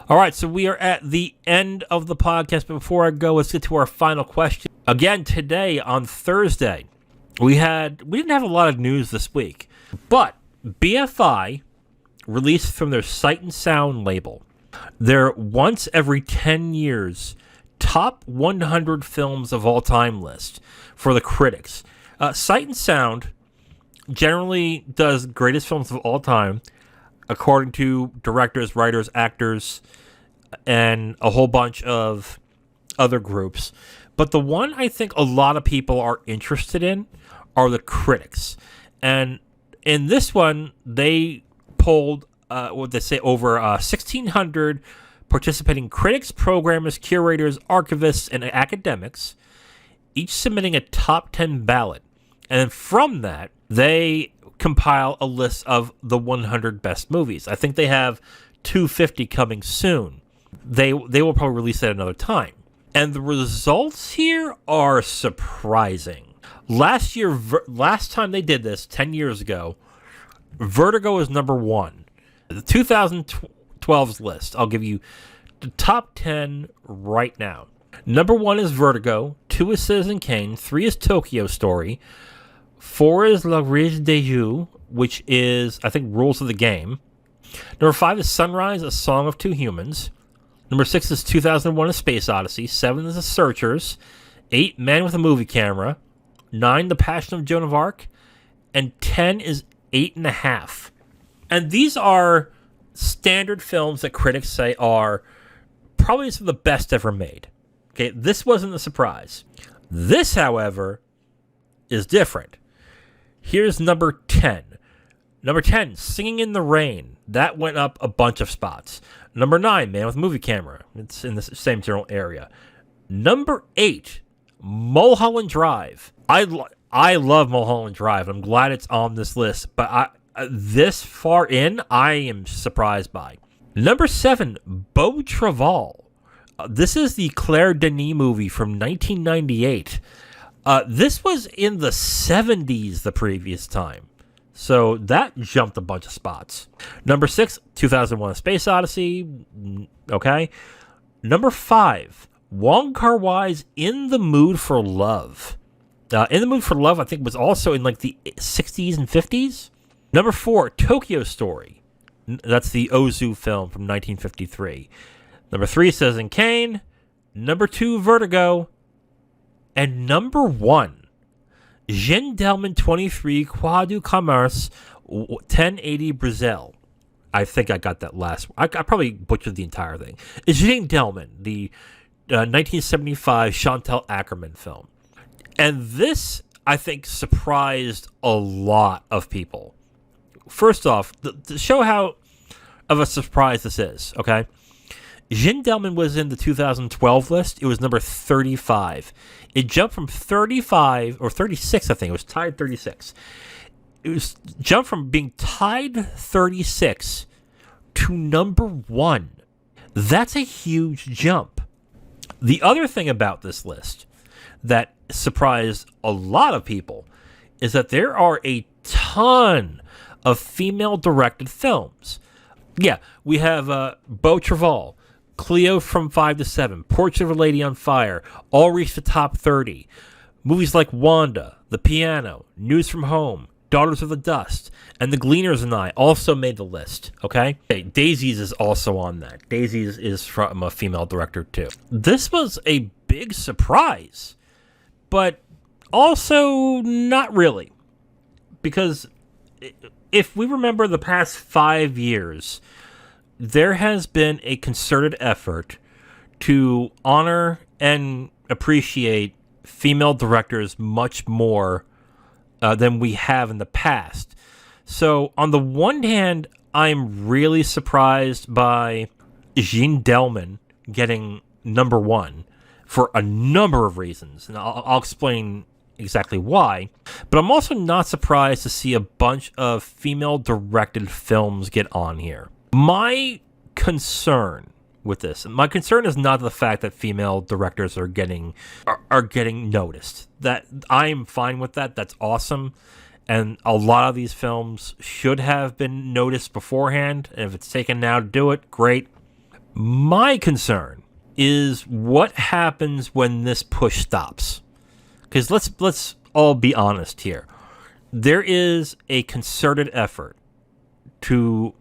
All right, so we are at the end of the podcast. But before I go, let's get to our final question. Again, today on Thursday, we didn't have a lot of news this week, but BFI released from their Sight and Sound label their once every 10 years top 100 films of all time list for the critics. Sight and Sound generally does greatest films of all time according to directors, writers, actors, and a whole bunch of other groups. But the one I think a lot of people are interested in are the critics. And in this one, they polled, over 1,600 participating critics, programmers, curators, archivists, and academics, each submitting a top 10 ballot. And from that, they compile a list of the 100 best movies. I think they have 250 coming soon. They will probably release that another time. And the results here are surprising. Last time they did this, 10 years ago, Vertigo is number one. The 2012's list, I'll give you the top 10 right now. Number 1 is Vertigo, 2 is Citizen Kane, 3 is Tokyo Story, 4 is La Rage des Jeux, which is, I think, Rules of the Game. Number 5 is Sunrise, A Song of Two Humans. Number 6 is 2001: A Space Odyssey. 7 is The Searchers. 8, Man with a Movie Camera. 9, The Passion of Joan of Arc. And 10 is 8.5. And these are standard films that critics say are probably some of the best ever made. Okay, this wasn't a surprise. This, however, is different. Here's number 10. Number 10, Singing in the Rain. That went up a bunch of spots. Number 9, Man with a Movie Camera. It's in the same general area. Number 8, Mulholland Drive. I love Mulholland Drive. I'm glad it's on this list, but this far in, I am surprised by. Number 7, Beau Travail. This is the Claire Denis movie from 1998. This was in the 70s the previous time. So that jumped a bunch of spots. Number 6, 2001: A Space Odyssey. Okay. Number 5, Wong Kar-wai's In the Mood for Love. In the Mood for Love, I think, was also in like the 60s and 50s. Number 4, Tokyo Story. That's the Ozu film from 1953. Number 3, Citizen Kane. Number 2, Vertigo. And number 1, Jean Delman 23, Croix du Commerce, 1080 Brazil. I think I got that last. I probably butchered the entire thing. It's Jean Delman, the 1975 Chantal Ackerman film. And this, I think, surprised a lot of people. First off, to show how of a surprise this is, okay? Jean Delman was in the 2012 list. It was number 35. It jumped from 35, or 36, I think. It was tied 36. It was jumped from being tied 36 to number 1. That's a huge jump. The other thing about this list that surprised a lot of people is that there are a ton of female-directed films. Yeah, we have Beau Travail, Cleo from 5 to 7, Portrait of a Lady on Fire, all reached the top 30. Movies like Wanda, The Piano, News from Home, Daughters of the Dust, and The Gleaners and I also made the list, okay? Daisies is also on that. Daisies is from a female director, too. This was a big surprise, but also not really. Because if we remember the past 5 years, there has been a concerted effort to honor and appreciate female directors much more than we have in the past. So, on the one hand, I'm really surprised by Jean Delman getting number 1 for a number of reasons, and I'll explain exactly why. But I'm also not surprised to see a bunch of female-directed films get on here. My concern with this, my concern is not the fact that female directors are getting noticed. That I'm fine with that. That's awesome. And a lot of these films should have been noticed beforehand. And if it's taken now to do it, great. My concern is what happens when this push stops. Because let's all be honest here. There is a concerted effort to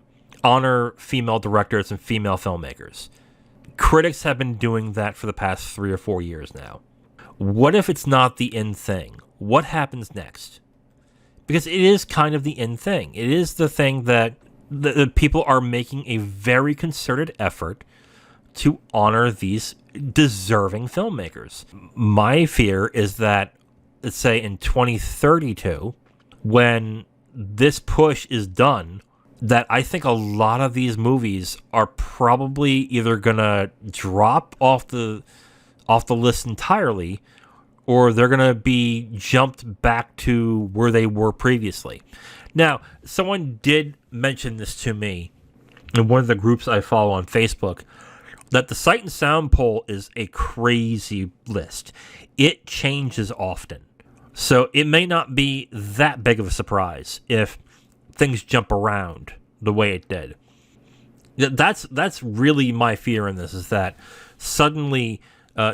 honor female directors and female filmmakers. Critics have been doing that for the past 3 or 4 years now. What if it's not the in thing? What happens next? Because it is kind of the in thing. It is the thing that the people are making a very concerted effort to honor these deserving filmmakers. My fear is that, let's say in 2032, when this push is done, that I think a lot of these movies are probably either gonna drop off the list entirely, or they're gonna be jumped back to where they were previously. Now, someone did mention this to me in one of the groups I follow on Facebook, that the Sight and Sound poll is a crazy list. It changes often. So it may not be that big of a surprise if things jump around the way it did. That's really my fear in this, is that suddenly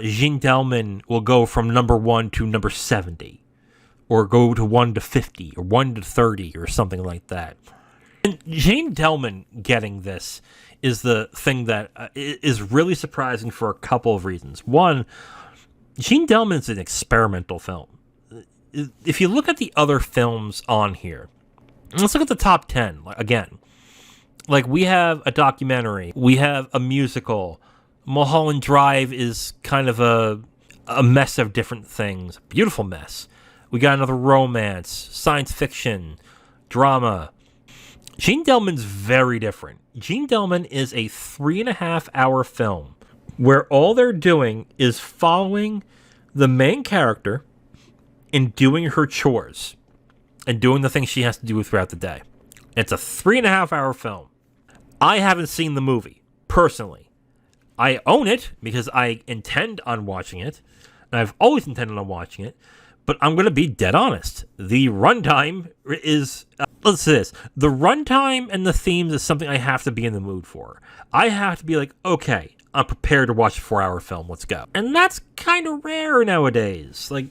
Jean Delman will go from number 1 to number 70, or go to 1 to 50, or 1 to 30, or something like that. And Jean Delman getting this is the thing that is really surprising for a couple of reasons. One, Jean Delman's an experimental film. If you look at the other films on here, let's look at the top 10 again. Like, we have a documentary, we have a musical. Mulholland Drive is kind of a mess of different things, a beautiful mess. We got another romance, science fiction, drama. Jean Delman's very different. Jean Delman is a 3.5-hour film where all they're doing is following the main character in doing her chores and doing the things she has to do throughout the day. It's a 3.5-hour film. I haven't seen the movie, personally. I own it because I intend on watching it, and I've always intended on watching it, but I'm going to be dead honest. The runtime is, let's say this, the runtime and the themes is something I have to be in the mood for. I have to be like, okay, I'm prepared to watch a 4-hour film, let's go. And that's kind of rare nowadays. Like,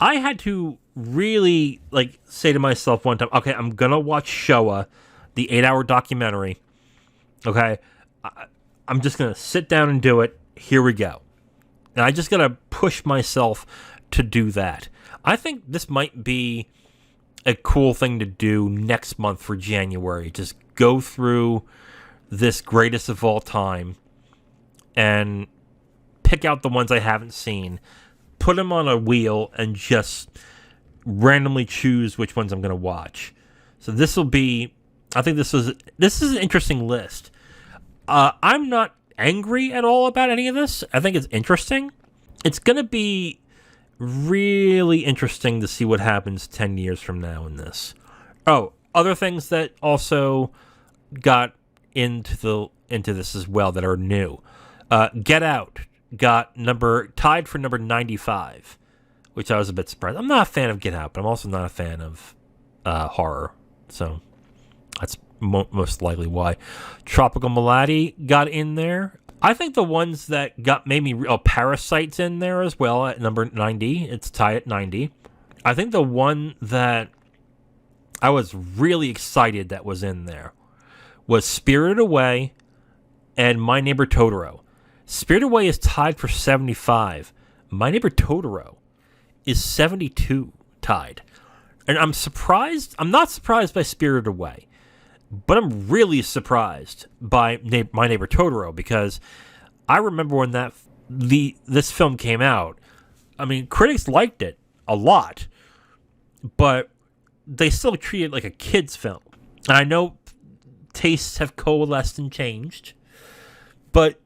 I had to really, like, say to myself one time, okay, I'm going to watch Showa, the 8-hour documentary. Okay, I'm just going to sit down and do it. Here we go. And I just got to push myself to do that. I think this might be a cool thing to do next month for January. Just go through this greatest of all time and pick out the ones I haven't seen, put them on a wheel, and just randomly choose which ones I'm going to watch. So this will be, I think this is an interesting list. I'm not angry at all about any of this. I think it's interesting. It's going to be really interesting to see what happens 10 years from now in this. Oh, other things that also got into this as well that are new. Get Out got tied for number 95, which I was a bit surprised. I'm not a fan of Get Out, but I'm also not a fan of horror, so that's most likely why. Tropical Malady got in there. I think the ones that made me Parasite's in there as well at number 90. It's tied at 90. I think the one that I was really excited that was in there was Spirited Away and My Neighbor Totoro. Spirited Away is tied for 75. My Neighbor Totoro is 72 tied. And I'm surprised. I'm not surprised by Spirited Away, but I'm really surprised by My Neighbor Totoro, because I remember when this film came out, I mean, critics liked it a lot, but they still treat it like a kid's film. And I know tastes have coalesced and changed, but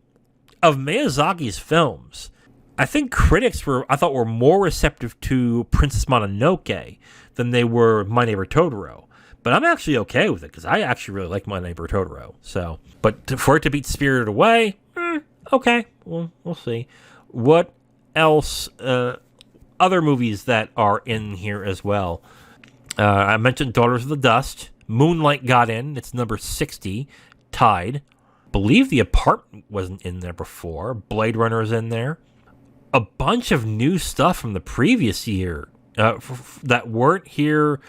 of Miyazaki's films, I think critics were more receptive to Princess Mononoke than they were My Neighbor Totoro. But I'm actually okay with it, because I actually really like My Neighbor Totoro. So, but for it to beat Spirited Away, okay, we'll see. What else? Other movies that are in here as well. I mentioned Daughters of the Dust. Moonlight got in. It's number 60, tied. believe The Apartment wasn't in there before. Blade Runner is in there. A bunch of new stuff from the previous year that weren't here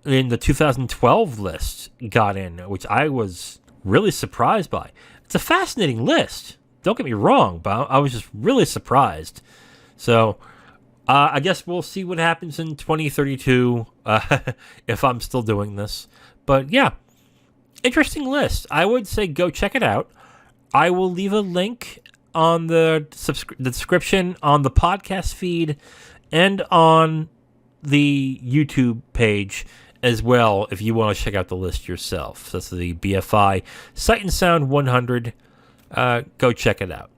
in the 2012 list got in, which I was really surprised by. It's a fascinating list. Don't get me wrong, but I was just really surprised. So I guess we'll see what happens in 2032 if I'm still doing this. But yeah, interesting list. I would say go check it out. I will leave a link on the description on the podcast feed and on the YouTube page as well if you want to check out the list yourself. That's the BFI Sight and Sound 100. Go check it out.